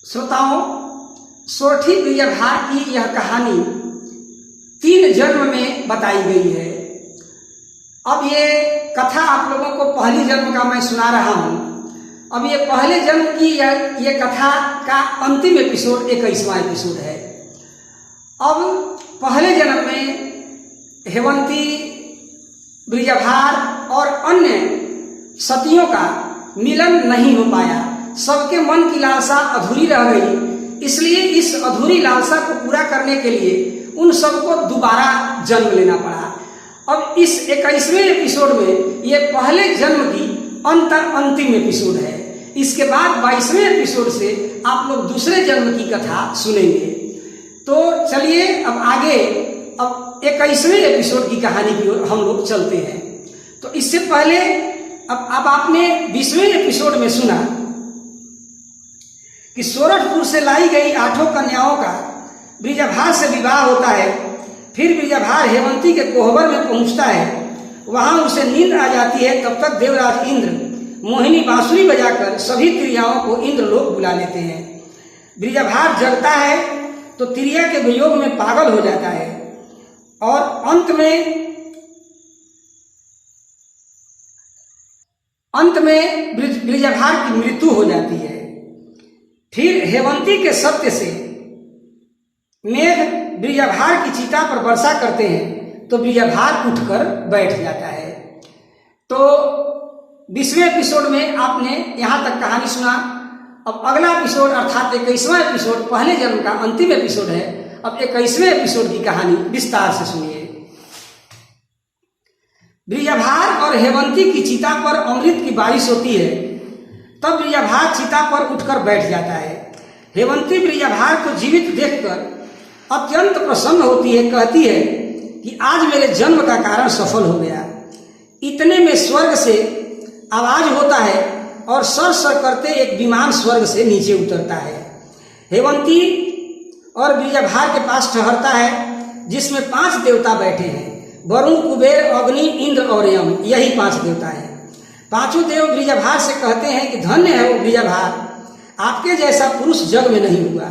श्रोताओं, सोरठी ब्रिजभार की यह कहानी 3 जन्म में बताई गई है। अब ये कथा आप लोगों को पहली जन्म का मैं सुना रहा हूँ। अब ये पहले जन्म की ये कथा का अंतिम एपिसोड 21वां एपिसोड है। अब पहले जन्म में हेवंती, ब्रिजभार और अन्य सतियों का मिलन नहीं हो पाया। सबके मन की लालसा अधूरी रह गई। इसलिए इस अधूरी लालसा को पूरा करने के लिए उन सबको दोबारा जन्म लेना पड़ा। अब इस 21वें एपिसोड में ये पहले जन्म की अंतिम एपिसोड है। इसके बाद 22वें एपिसोड से आप लोग दूसरे जन्म की कथा सुनेंगे। तो चलिए अब आगे 21वें एपिसोड की कहानी की ओर हम लोग चलते हैं। तो इससे पहले अब आपने 20वें एपिसोड में सुना कि सोरठपुर से लाई गई 8 कन्याओं का ब्रिजभार से विवाह होता है। फिर ब्रिजभार हेवंती के कोहबर में पहुंचता है। वहां उसे नींद आ जाती है। तब तक देवराज इंद्र मोहिनी बांसुरी बजाकर सभी त्रियाओं को इंद्रलोक बुला लेते हैं। ब्रिजभार जगता है तो त्रिया के वियोग में पागल हो जाता है और अंत में ब्रिजभार की मृत्यु हो जाती है। फिर हेवंती के सत्य से मेघ ब्रिजभार की चिता पर वर्षा करते हैं तो ब्रिजभार उठकर बैठ जाता है। तो 20वें एपिसोड में आपने यहां तक कहानी सुना। अब अगला एपिसोड अर्थात 21वां एपिसोड पहले जन्म का अंतिम एपिसोड है। अब 21वें एपिसोड की कहानी विस्तार से सुनिए। ब्रिजभार और हेवंती की चिता पर अमृत की बारिश होती है। तब ब्रिजभार चिता पर उठकर बैठ जाता है। हेवंती ब्रिजभार को जीवित देखकर अत्यंत प्रसन्न होती है। कहती है कि आज मेरे जन्म का कारण सफल हो गया। इतने में स्वर्ग से आवाज होता है और सर सर करते एक विमान स्वर्ग से नीचे उतरता है। हेवंती और ब्रिजभार के पास ठहरता है, जिसमें 5 देवता बैठे हैं। वरुण, कुबेर, अग्नि, इंद्र और यम, यही 5 देवता हैं। 5 देव ब्रिजभार से कहते हैं कि धन्य है वो ब्रिजभार, आपके जैसा पुरुष जग में नहीं हुआ।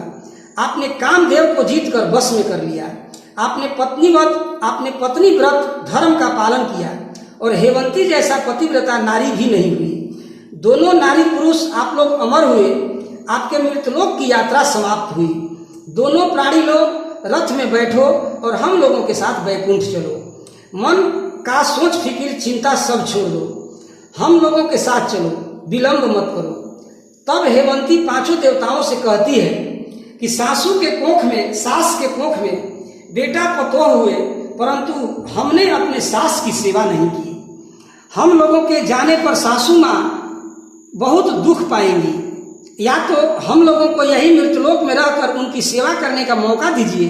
आपने कामदेव को जीतकर वश में कर लिया। आपने पत्नी व्रत धर्म का पालन किया और हेवंती जैसा पतिव्रता नारी भी नहीं हुई। दोनों नारी पुरुष आप लोग अमर हुए। आपके मृतलोक की यात्रा समाप्त हुई। दोनों प्राणी लोग रथ में बैठो और हम लोगों के साथ वैकुंठ चलो। मन का सोच फिक्र चिंता सब छोड़ दो। हम लोगों के साथ चलो, विलंब मत करो। तब हेवंती 5 देवताओं से कहती है कि सास के कोख में बेटा पतोह हुए, परंतु हमने अपने सास की सेवा नहीं की। हम लोगों के जाने पर सासू माँ बहुत दुख पाएंगी। या तो हम लोगों को यही मृतलोक में रहकर उनकी सेवा करने का मौका दीजिए,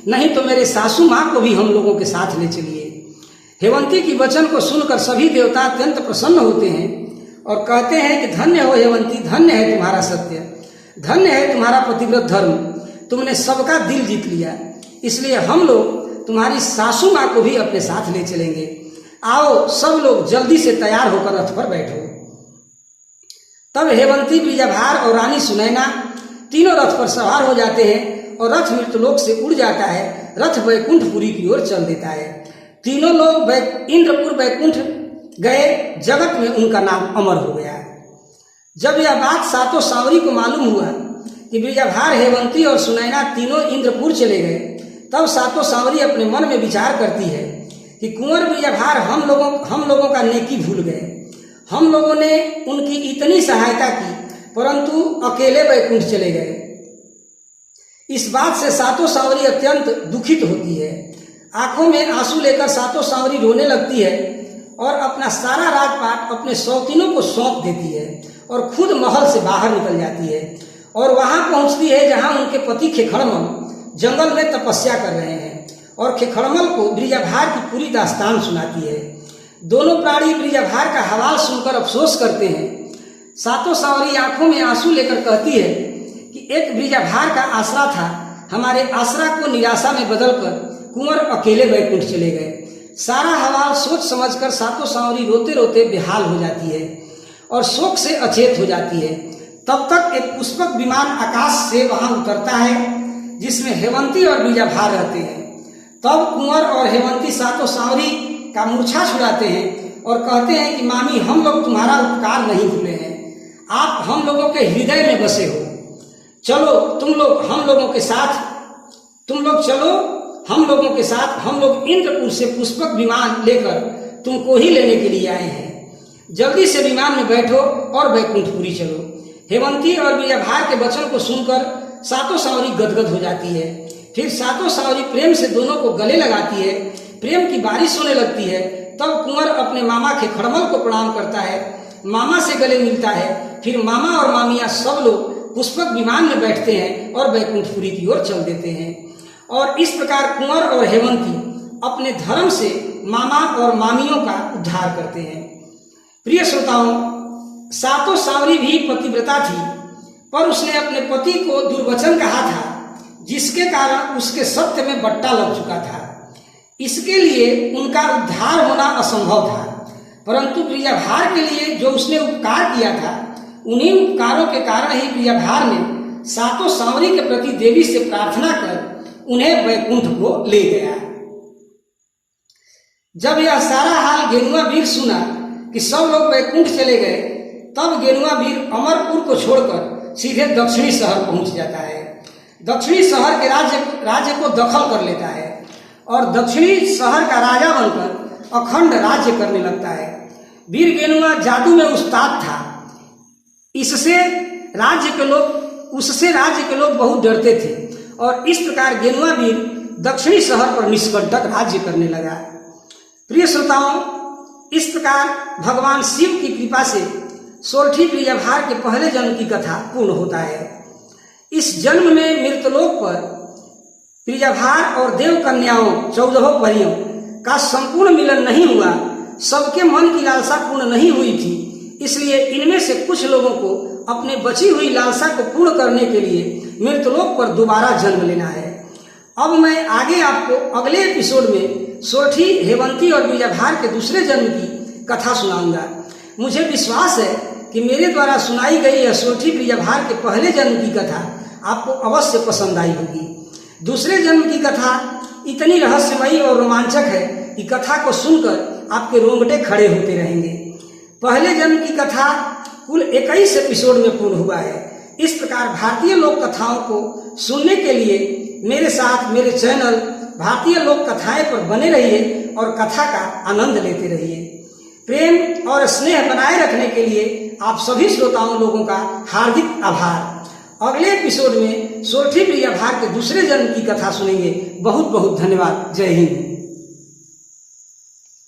नहीं तो मेरे सासू माँ को भी हम लोगों के साथ ले चलिए। हेवंती की वचन को सुनकर सभी देवता अत्यंत प्रसन्न होते हैं और कहते हैं कि धन्य हो हेवंती, धन्य है तुम्हारा सत्य, धन्य है तुम्हारा पतिव्रत धर्म। तुमने सबका दिल जीत लिया, इसलिए हम लोग तुम्हारी सासू माँ को भी अपने साथ ले चलेंगे। आओ सब लोग जल्दी से तैयार होकर रथ पर बैठो। तब हेवंती, ब्रिजभार और रानी सुनैना तीनों रथ पर सवार हो जाते हैं और रथ मृतलोक से उड़ जाता है। रथ वैकुंठपुरी की ओर चल देता है। तीनों लोग इंद्रपुर वैकुंठ गए। जगत में उनका नाम अमर हो गया। जब यह बात 7 सांवरी को मालूम हुआ कि ब्रिजभार, हेवंती और सुनैना तीनों इंद्रपुर चले गए, तब 7 सांवरी अपने मन में विचार करती है कि कुंवर ब्रिजभार हम लोगों का नेकी भूल गए। हम लोगों ने उनकी इतनी सहायता की, परंतु अकेले वैकुंठ चले गए। इस बात से 7 सांवरी अत्यंत दुखित होती है। आंखों में आंसू लेकर 7 सांवरी रोने लगती है और अपना सारा राजपाट अपने सौतीनों को सौंप देती है और खुद महल से बाहर निकल जाती है और वहां पहुंचती है जहां उनके पति खेखड़मल जंगल में तपस्या कर रहे हैं और खेखड़मल को ब्रिजभार की पूरी दास्तान सुनाती है। दोनों प्राणी ब्रिजभार का हवाल सुनकर अफसोस करते हैं। 7 सांवरी आंखों में आंसू लेकर कहती है कि एक ब्रिजभार का आसरा था, हमारे आसरा को निराशा में बदलकर कुंवर अकेले वैकुंठ चले गए। सारा हवाल सोच समझकर 7 सांवरी रोते रोते बेहाल हो जाती है और शोक से अचेत हो जाती है। तब तक एक पुष्पक विमान आकाश से वहां उतरता है जिसमें हेमंती और बीजाभार रहते हैं। तब कुंवर और हेमंती सातों सांवरी का मूर्छा छुड़ाते हैं और कहते हैं कि मामी, हम लोग तुम्हारा उपकार नहीं भूले हैं, आप हम लोगों के हृदय में बसे हो। चलो तुम लोग हम लोगों के साथ, तुम लोग चलो हम लोगों के साथ, हम लोग इंद्रपुर से पुष्पक विमान लेकर तुमको ही लेने के लिए आए हैं। जल्दी से विमान में बैठो और वैकुंठपुरी चलो। हेमंती और बीजाभार के वचन को सुनकर सातों सांवरी गदगद हो जाती है। फिर सातों सांवरी प्रेम से दोनों को गले लगाती है, प्रेम की बारिश होने लगती है। तब कुंवर अपने मामा के खड़मल को प्रणाम करता है, मामा से गले मिलता है। फिर मामा और मामियां सब लोग पुष्पक विमान में बैठते हैं और वैकुंठपुरी की ओर चल देते हैं। और इस प्रकार कुंवर और हेमंती अपने धर्म से मामा और मामियों का उद्धार करते हैं। प्रिय श्रोताओं, सातों सांवरी भी पतिव्रता थी, पर उसने अपने पति को दुर्वचन कहा था, जिसके कारण उसके सत्य में बट्टा लग चुका था। इसके लिए उनका उद्धार होना असंभव था। परंतु बीजाभार के लिए जो उसने उपकार किया था, उन्हीं उपकारों के कारण ही बीजाभार ने सातों सांवरी के प्रति देवी से प्रार्थना कर उन्हें वैकुंठ को ले गया। जब यह सारा हाल गेनुआ वीर सुना कि सब लोग वैकुंठ चले गए, तब गेनुआ वीर अमरपुर को छोड़कर सीधे दक्षिणी शहर पहुंच जाता है। दक्षिणी शहर के राज्य को दखल कर लेता है और दक्षिणी शहर का राजा बनकर अखंड राज्य करने लगता है। वीर गेनुआ जादू में उस्ताद था। उससे राज्य के लोग बहुत डरते थे और इस प्रकार गेनुआ वीर दक्षिणी शहर पर निष्कंटक राज्य करने लगा। प्रिय श्रोताओं, इस प्रकार भगवान शिव की कृपा से सोरठी बीजाभार के पहले जन्म की कथा पूर्ण होता है। इस जन्म में मृतलोक पर बीजाभार और देव कन्याओं 14 परियों का संपूर्ण मिलन नहीं हुआ। सबके मन की लालसा पूर्ण नहीं हुई थी, इसलिए इनमें से कुछ लोगों को अपने बची हुई लालसा को पूर्ण करने के लिए मृतलोक पर दोबारा जन्म लेना है। अब मैं आगे आपको अगले एपिसोड में सोरठी, हेमंती और बीजाभार के दूसरे जन्म की कथा सुनाऊंगा। मुझे विश्वास है कि मेरे द्वारा सुनाई गई यह सोरठी बीजाभार के पहले जन्म की कथा आपको अवश्य पसंद आई होगी। दूसरे जन्म की कथा इतनी रहस्यमयी और रोमांचक है कि कथा को सुनकर आपके रोंगटे खड़े होते रहेंगे। पहले जन्म की कथा कुल 21 एपिसोड में पूर्ण हुआ है। इस प्रकार भारतीय लोक कथाओं को सुनने के लिए मेरे साथ मेरे चैनल भारतीय लोक कथाएं पर बने रहिए और कथा का आनंद लेते रहिए। प्रेम और स्नेह बनाए रखने के लिए आप सभी श्रोताओं लोगों का हार्दिक आभार। अगले एपिसोड में सोरठी बीजाभार के दूसरे जन्म की कथा सुनेंगे। बहुत बहुत धन्यवाद। जय हिंद।